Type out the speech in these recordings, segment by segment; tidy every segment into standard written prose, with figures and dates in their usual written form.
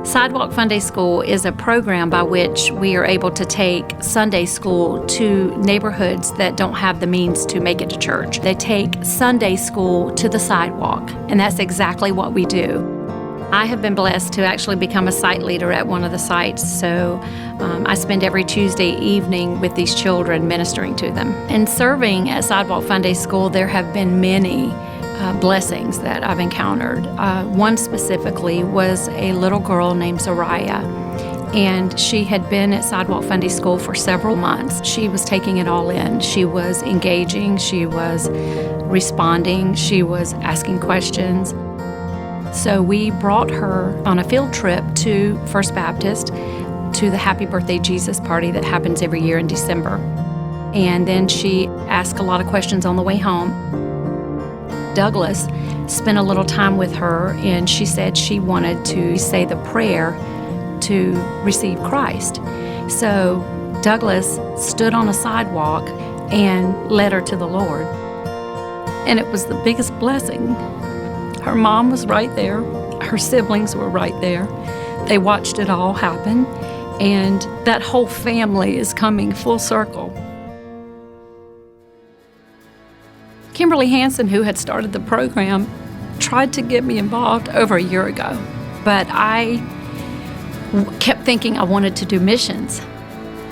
Sidewalk Funday School is a program by which we are able to take Sunday school to neighborhoods that don't have the means to make it to church. They take Sunday school to the sidewalk, and that's exactly what we do. I have been blessed to actually become a site leader at one of the sites, so I spend every Tuesday evening with these children ministering to them. And serving at Sidewalk Funday School, there have been many blessings that I've encountered. One specifically was a little girl named Zariah, and she had been at Sidewalk Funday School for several months. She was taking it all in. She was engaging, she was responding, she was asking questions. So we brought her on a field trip to First Baptist to the Happy Birthday Jesus party that happens every year in December. And then she asked a lot of questions on the way home. Douglas spent a little time with her, and she said she wanted to say the prayer to receive Christ. So Douglas stood on a sidewalk and led her to the Lord. And it was the biggest blessing. Her mom was right there. Her siblings were right there. They watched it all happen, and that whole family is coming full circle. Kimberly Hansen, who had started the program, tried to get me involved over a year ago, but I kept thinking I wanted to do missions.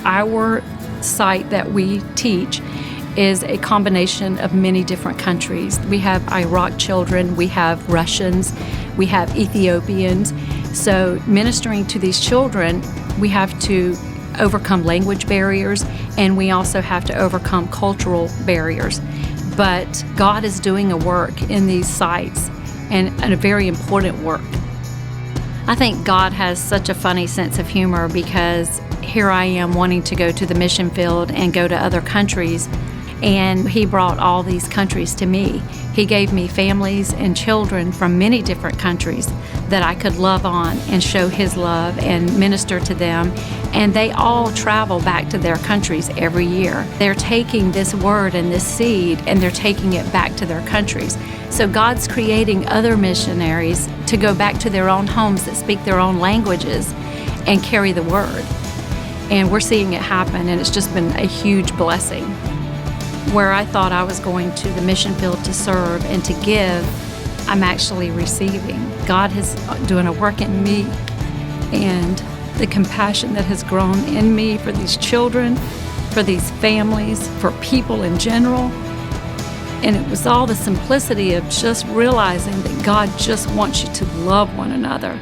Our site that we teach is a combination of many different countries. We have Iraq children, we have Russians, we have Ethiopians. So ministering to these children, we have to overcome language barriers, and we also have to overcome cultural barriers. But God is doing a work in these sites, and a very important work. I think God has such a funny sense of humor, because here I am wanting to go to the mission field and go to other countries, and He brought all these countries to me. He gave me families and children from many different countries that I could love on and show His love and minister to them, and they all travel back to their countries every year. They're taking this word and this seed, and they're taking it back to their countries. So God's creating other missionaries to go back to their own homes that speak their own languages and carry the word. And we're seeing it happen, and it's just been a huge blessing. Where I thought I was going to the mission field to serve and to give, I'm actually receiving. God is doing a work in me, and the compassion that has grown in me for these children, for these families, for people in general. And it was all the simplicity of just realizing that God just wants you to love one another.